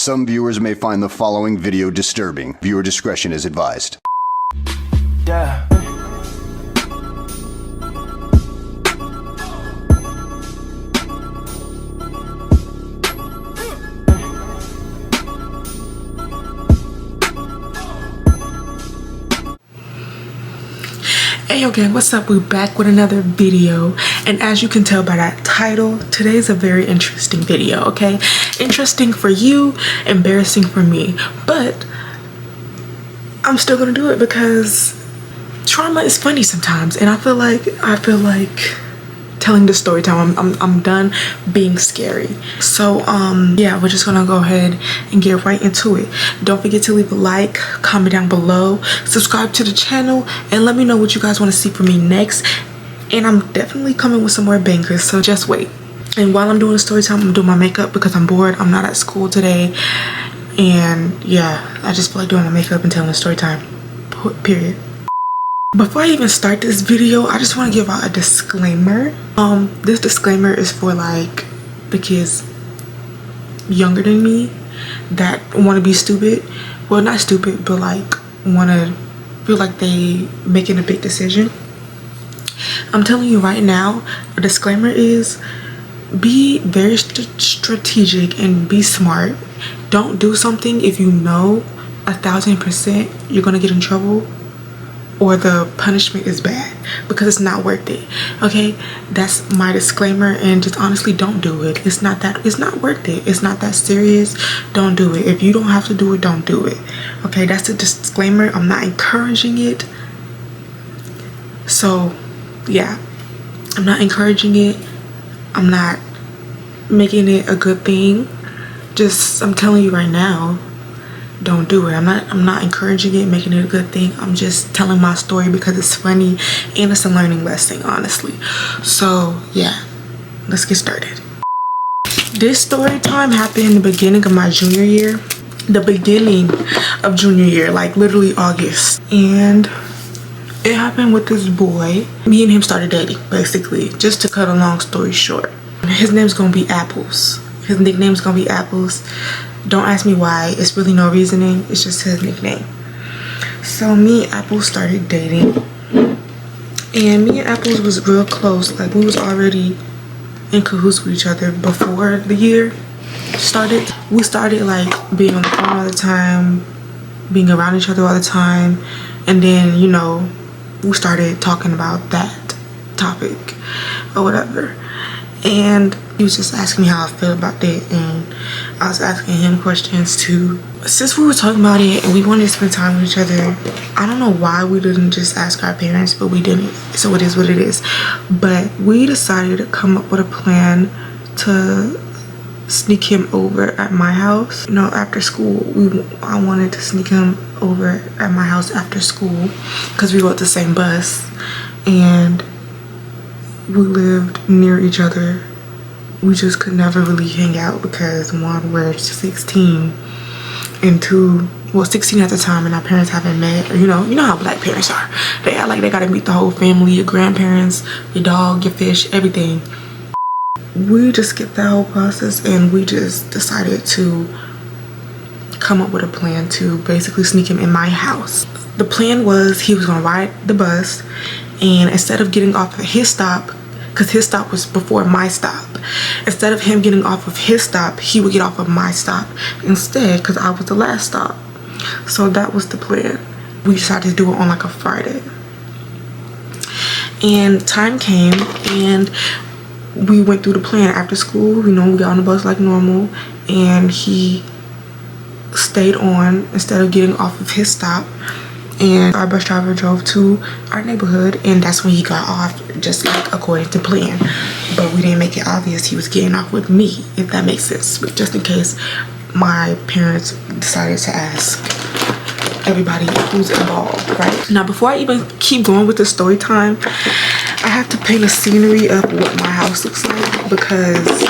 Some viewers may find the following video disturbing. Viewer discretion is advised. Yeah. Hey, okay, what's up? We're back with another video, and as you can tell by that title, today's a very interesting video. Okay, interesting for you, embarrassing for me, but I'm still gonna do it because trauma is funny sometimes, and I feel like telling the story time. I'm done being scary. So yeah, we're just gonna go ahead and get right into it. Don't forget to leave a like, comment down below, subscribe to the channel, and let me know what you guys want to see from me next. And I'm definitely coming with some more bangers, so just wait. And while I'm doing the story time, I'm doing my makeup because I'm bored. I'm not at school today, and yeah, I just feel like doing my makeup and telling the story time, period. Before I even start this video, I just want to give out a disclaimer. This disclaimer is for like the kids younger than me that want to be stupid. Well, not stupid, but like want to feel like they making a big decision. I'm telling you right now, a disclaimer is be very strategic and be smart. Don't do something if you know 1000% you're gonna get in trouble or the punishment is bad, because it's not worth it. Okay, that's my disclaimer. And just honestly, don't do it. It's not worth it. It's not that serious. Don't do it. If you don't have to do it, don't do it. Okay, that's a disclaimer. I'm not encouraging it. So yeah, I'm not encouraging it. I'm not making it a good thing. Just, I'm telling you right now, don't do it. I'm not encouraging it, making it a good thing. I'm just telling my story because it's funny and it's a learning lesson, honestly. So yeah, let's get started. This story time happened in the beginning of my junior year. The beginning of junior year, like literally August. And it happened with this boy. Me and him started dating, basically. Just to cut a long story short. His name's gonna be Apples. His nickname's gonna be Apples. Don't ask me why. It's really no reasoning. It's just his nickname. So me and Apples started dating, and me and Apples was real close. Like, we was already in cahoots with each other before the year started. We started like being on the phone all the time, being around each other all the time, and then, you know, we started talking about that topic or whatever. And he was just asking me how I feel about it, and I was asking him questions too. Since we were talking about it and we wanted to spend time with each other, I don't know why we didn't just ask our parents, but we didn't. So it is what it is. But we decided to come up with a plan to sneak him over at my house. You know, after school, I wanted to sneak him over at my house after school because we rode the same bus and we lived near each other. We just could never really hang out because one, we're 16, and two, well, 16 at the time, and our parents haven't met. Or, you know how black parents are. They act like they gotta meet the whole family, your grandparents, your dog, your fish, everything. We just skipped that whole process, and we just decided to come up with a plan to basically sneak him in my house. The plan was he was gonna ride the bus, and instead of getting off at his stop, because his stop was before my stop, instead of him getting off of his stop, he would get off of my stop instead, because I was the last stop. So that was the plan. We decided to do it on like a Friday, and time came and we went through the plan. After school, you know, we got on the bus like normal, and he stayed on instead of getting off of his stop, and our bus driver drove to our neighborhood, and that's when he got off, just like according to plan. But we didn't make it obvious he was getting off with me, if that makes sense. But just in case my parents decided to ask everybody who's involved, right? Now, before I even keep going with the story time, I have to paint a scenery of what my house looks like, because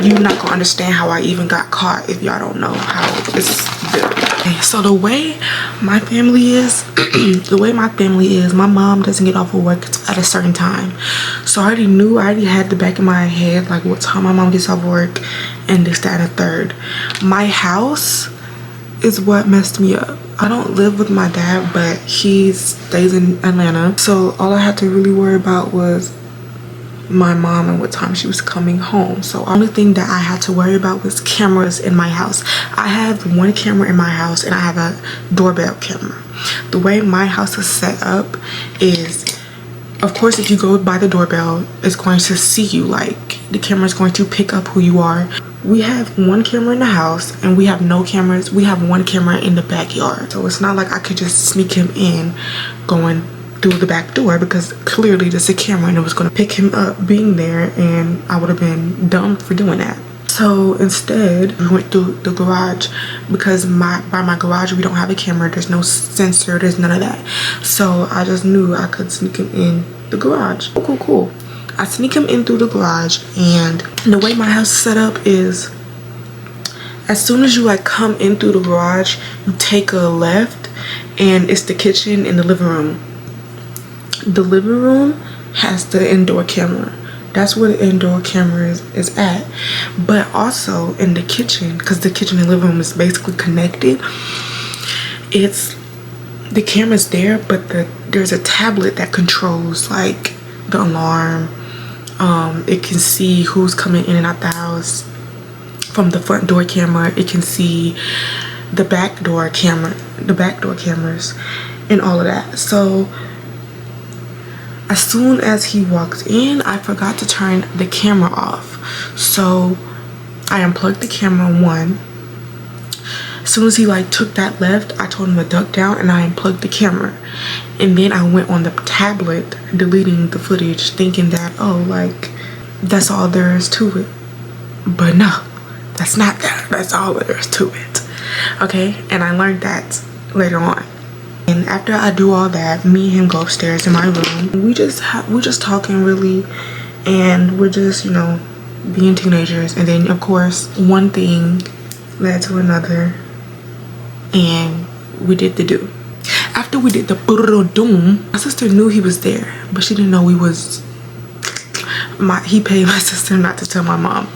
you're not gonna understand how I even got caught if y'all don't know how it's built. Okay, so the way my family is, my mom doesn't get off of work at a certain time. So I already had the back of my head, like what time my mom gets off work and this, that, and the third. My house is what messed me up. I don't live with my dad, but he stays in Atlanta. So all I had to really worry about was my mom and what time she was coming home. So the only thing that I had to worry about was cameras in my house. I have one camera in my house and I have a doorbell camera. The way my house is set up is, of course, if you go by the doorbell, it's going to see you. Like, the camera is going to pick up who you are. We have one camera in the house and we have no cameras. We have one camera in the backyard. So it's not like I could just sneak him in going through the back door, because clearly there's a camera and it was going to pick him up being there, and I would have been dumb for doing that. So instead we went through the garage, because by my garage we don't have a camera, there's no sensor, there's none of that. So I just knew I could sneak him in the garage. Cool. I sneak him in through the garage, and the way my house is set up is, as soon as you like come in through the garage, you take a left and it's the kitchen and the living room. The living room has the indoor camera. That's where the indoor camera is at. But also in the kitchen, because the kitchen and living room is basically connected, the camera's there, but there's a tablet that controls like the alarm. It can see who's coming in and out the house from the front door camera. It can see the back door cameras and all of that. So as soon as he walked in, I forgot to turn the camera off. So I unplugged the camera one. As soon as he like took that left, I told him to duck down and I unplugged the camera. And then I went on the tablet, deleting the footage, thinking that, oh, like, that's all there is to it. But no, that's not that. That's all there is to it. Okay, and I learned that later on. And after I do all that, me and him go upstairs in my room. We're just talking really, and we're just, you know, being teenagers. And then of course one thing led to another, and we did the do. After we did the doom, my sister knew he was there, but she didn't know he paid my sister not to tell my mom.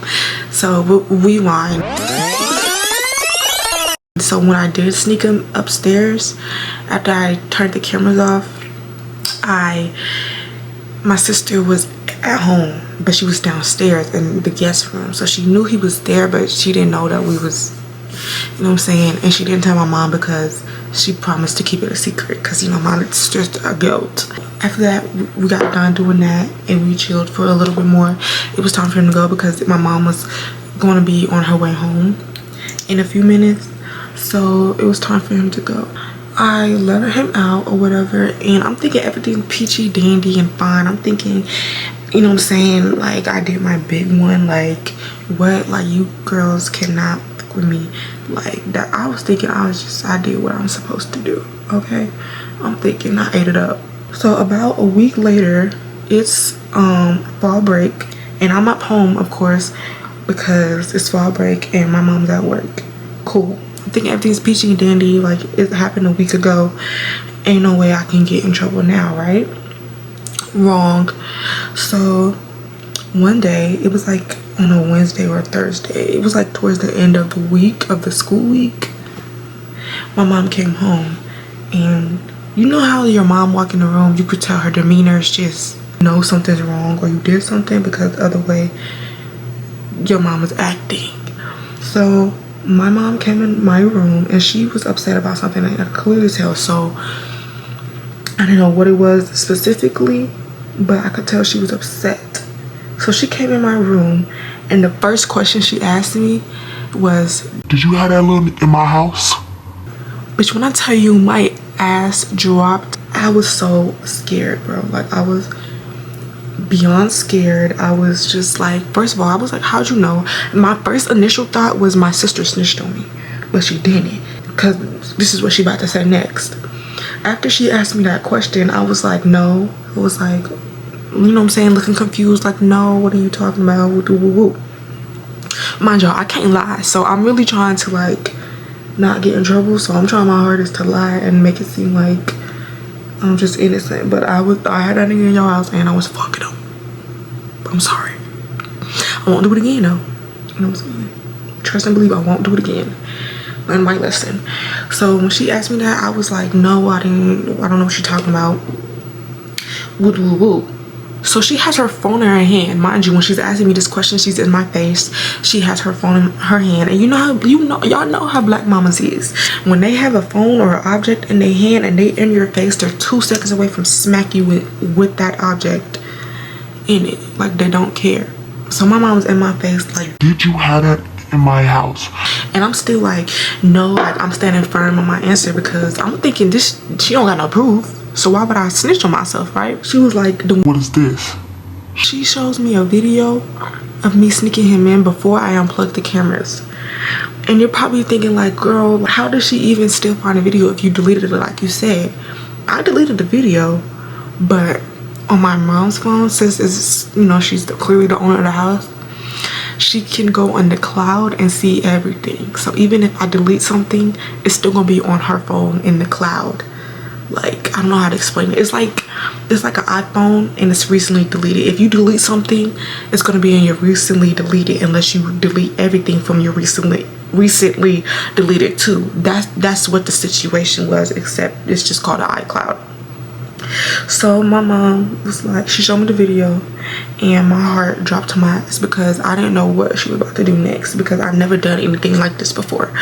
So we whined. So when I did sneak him upstairs, after I turned the cameras off, my sister was at home, but she was downstairs in the guest room. So she knew he was there, but she didn't know that we was, you know what I'm saying? And she didn't tell my mom because she promised to keep it a secret, because, you know, my sister's a goat. After that, we got done doing that and we chilled for a little bit more. It was time for him to go because my mom was going to be on her way home in a few minutes. So it was time for him to go. I let him out or whatever, and I'm thinking everything peachy dandy and fine. I'm thinking, you know what I'm saying, like, I did my big one. Like, what? Like, you girls cannot fuck with me like that. I was thinking I did what I'm supposed to do. Okay, I'm thinking I ate it up. So about a week later, it's fall break, and I'm at home, of course, because it's fall break and my mom's at work. Cool. I'm thinking everything's peachy and dandy, like it happened a week ago. Ain't no way I can get in trouble now, right? Wrong. So one day, it was like on a Wednesday or a Thursday, it was like towards the end of the week, of the school week, my mom came home. And you know how your mom walk in the room, you could tell her demeanor is just, you know, something's wrong or you did something, because the other way your mom was acting. So my mom came in my room and she was upset about something, I could clearly tell. So I didn't know what it was specifically, but I could tell she was upset. So she came in my room, and the first question she asked me was, "Did you have that little in my house?" Bitch, when I tell you my ass dropped, I was so scared, bro. Like, I was beyond scared. I was just like, first of all, I was like, how'd you know? My first initial thought was my sister snitched on me, but she didn't, because this is what she about to say next. After she asked me that question, I was like, no. I was like, you know what I'm saying, looking confused, like, no, what are you talking about? Woo. Mind y'all, I can't lie, so I'm really trying to, like, not get in trouble. So I'm trying my hardest to lie and make it seem like I'm just innocent. But I had that nigga in your house and I was fucking him. I'm sorry. I won't do it again though. You know what I'm saying? Trust and believe I won't do it again. Learn my lesson. So when she asked me that, I was like, no, I don't know what you're talking about. Woo woo woo. So she has her phone in her hand. Mind you, when she's asking me this question, she's in my face. She has her phone in her hand. And y'all know how black mamas is. When they have a phone or an object in their hand and they in your face, they're 2 seconds away from smack you with that object in it. Like, they don't care. So my mom's in my face like, Did you have that in my house? and I'm still like, no, like I'm standing firm on my answer because I'm thinking this, she don't got no proof. So why would I snitch on myself, right? She was like, What is this? she shows me a video of me sneaking him in before I unplugged the cameras. And you're probably thinking like, girl, how does she even still find a video if you deleted it like you said? I deleted the video, but on my mom's phone, since it's, you know, she's clearly the owner of the house, she can go on the cloud and see everything. So even if I delete something, it's still gonna be on her phone in the cloud. Like, I don't know how to explain it. It's like an iPhone and it's recently deleted. If you delete something, it's gonna be in your recently deleted unless you delete everything from your recently deleted too. That's what the situation was, except it's just called an iCloud. So my mom was like, she showed me the video and my heart dropped to my ass because I didn't know what she was about to do next, because I've never done anything like this before.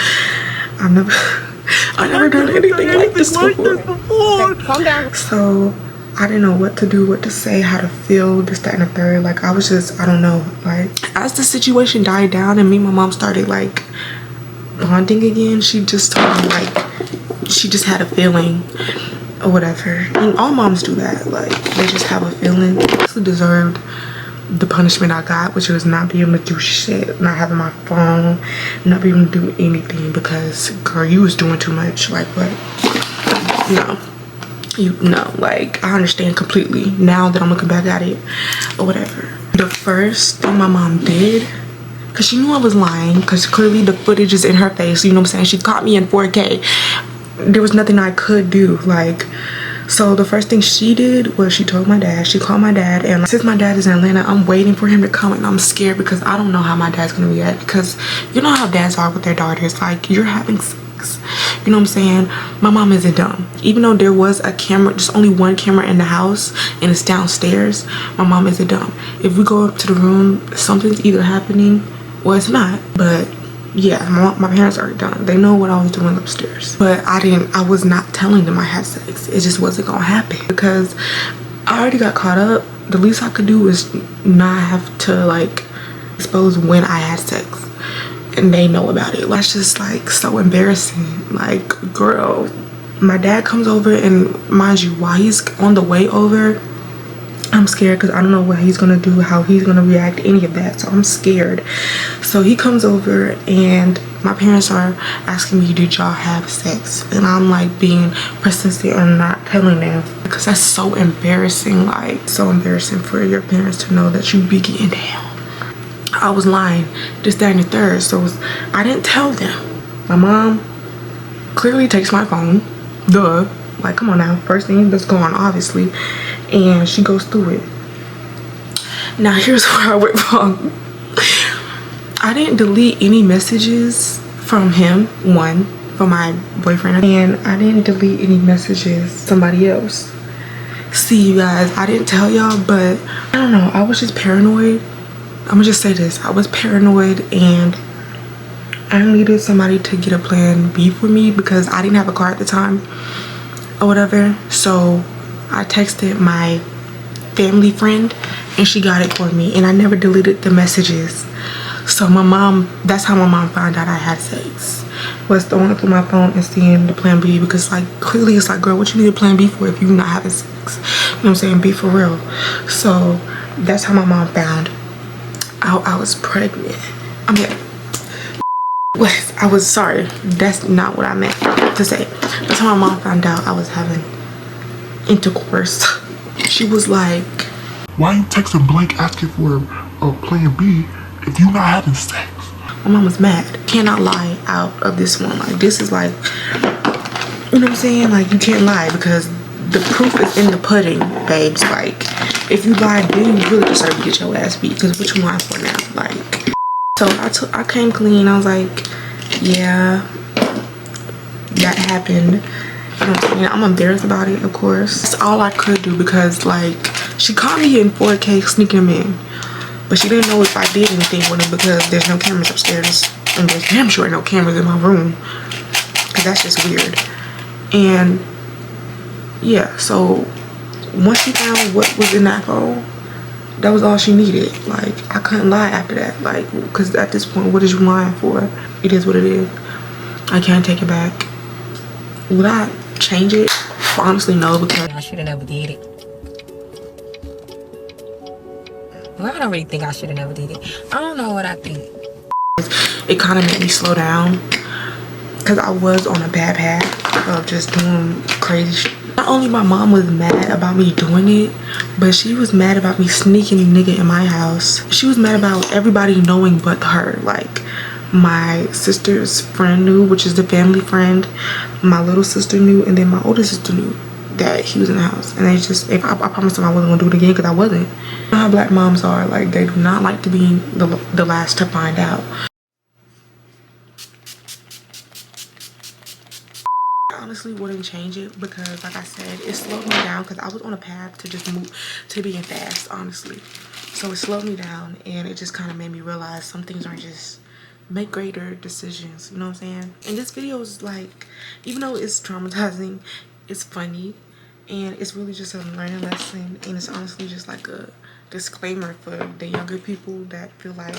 I've never done anything like this before. Hey, calm down. So I didn't know what to do, what to say, how to feel, this, that, and the third. Like, I was just, I don't know. Like, as the situation died down and me and my mom started like bonding again, she just told me like she just had a feeling or whatever. And all moms do that. Like, they just have a feeling. I also deserved the punishment I got, which was not being able to do shit, not having my phone, not being able to do anything, because girl, you was doing too much. Like, what? No, like, I understand completely now that I'm looking back at it or whatever. The first thing my mom did, because she knew I was lying, because clearly the footage is in her face, you know what I'm saying? She caught me in 4K. There was nothing I could do. Like, so the first thing she did was she told my dad. She called my dad, and since my dad is in Atlanta, I'm waiting for him to come, and I'm scared because I don't know how my dad's gonna react, because you know how dads are with their daughters. Like, you're having sex, you know what I'm saying? My mom isn't dumb. Even though there was a camera, just only one camera in the house and it's downstairs, my mom isn't dumb. If we go up to the room, something's either happening or it's not. But yeah, my parents are done. They know what I was doing upstairs. But I was not telling them I had sex. It just wasn't gonna happen because I already got caught up. The least I could do is not have to like expose when I had sex. And they know about it. That's just like so embarrassing. Like, girl, my dad comes over, and mind you, while he's on the way over, I'm scared because I don't know what he's gonna do, how he's gonna react to any of that. So I'm scared. So he comes over and my parents are asking me, did y'all have sex? And I'm like being persistent on not telling them because that's so embarrassing. Like, so embarrassing for your parents to know that you be getting down. I was lying, this, that, and the third. So I didn't tell them. My mom clearly takes my phone. Duh. Like, come on now. First thing that's going on, obviously. And she goes through it. Now, here's where I went wrong. I didn't delete any messages from him, one, from my boyfriend. And I didn't delete any messages somebody else. See, you guys, I didn't tell y'all, but I don't know. I was just paranoid. I'm gonna just say this. I was paranoid and I needed somebody to get a plan B for me because I didn't have a car at the time or whatever. So I texted my family friend and she got it for me, and I never deleted the messages. So my mom, that's how my mom found out I had sex, was throwing up on my phone and seeing the plan B, because like clearly it's like, girl, what you need a plan B for if you're not having sex? You know what I'm saying? Be for real. So that's how my mom found out I was pregnant. I mean, I was sorry. That's not what I meant to say. That's how my mom found out I was having intercourse. She was like, why you texting Blake asking for a plan B if you not having sex? my mom was mad. Cannot lie out of this one. Like, this is like, you know what I'm saying? Like, you can't lie because the proof is in the pudding, babes. Like, If you lie, then you really deserve to get your ass beat. Because what you lying for now? Like, so I came clean. I was like, yeah, that happened. You know what I'm saying? I'm embarrassed about it, of course. That's all I could do because, like, she caught me in 4K sneaking him in. But she didn't know if I did anything with him because there's no cameras upstairs. And there's damn sure no cameras in my room. Because that's just weird. And, yeah, so once she found what was in that phone, that was all she needed. Like, I couldn't lie after that. Like, because at this point, what is you lying for? It is what it is. I can't take it back. Would I change it? Honestly, no, because I should have never did it. Well, I don't really think I should have never did it. I don't know what I think. it kind of made me slow down because I was on a bad path of just doing crazy shit. Not only my mom was mad about me doing it, but she was mad about me sneaking a nigga in my house. She was mad about everybody knowing but her. Like, my sister's friend knew, which is the family friend. My little sister knew, and then my older sister knew that he was in the house. And they just, if I promised them I wasn't gonna do it again because I wasn't. You know how black moms are, like, they do not like to be the last to find out. I honestly wouldn't change it because, like I said, it slowed me down because I was on a path to just move to being fast, honestly. So it slowed me down, and it just kind of made me realize some things aren't just make greater decisions, you know what I'm saying? And this video is like, even though it's traumatizing, it's funny, and it's really just a learning lesson, and it's honestly just like a disclaimer for the younger people that feel like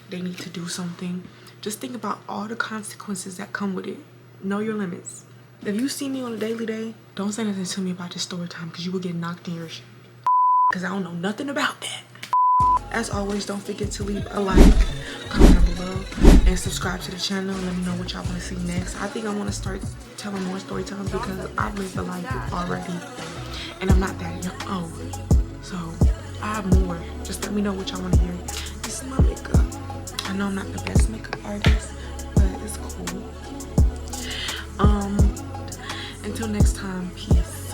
they need to do something. Just think about all the consequences that come with it. Know your limits. If you see me on a daily day, don't say nothing to me about this story time because you will get knocked in your shit. Because I don't know nothing about that. As always, don't forget to leave a like, comment down below, and subscribe to the channel. Let me know what y'all want to see next. I think I want to start telling more story times because I've lived a life already, and I'm not that young. Oh, so I have more. Just let me know what y'all want to hear. This is my makeup. I know I'm not the best makeup artist, but it's cool. Until next time, peace.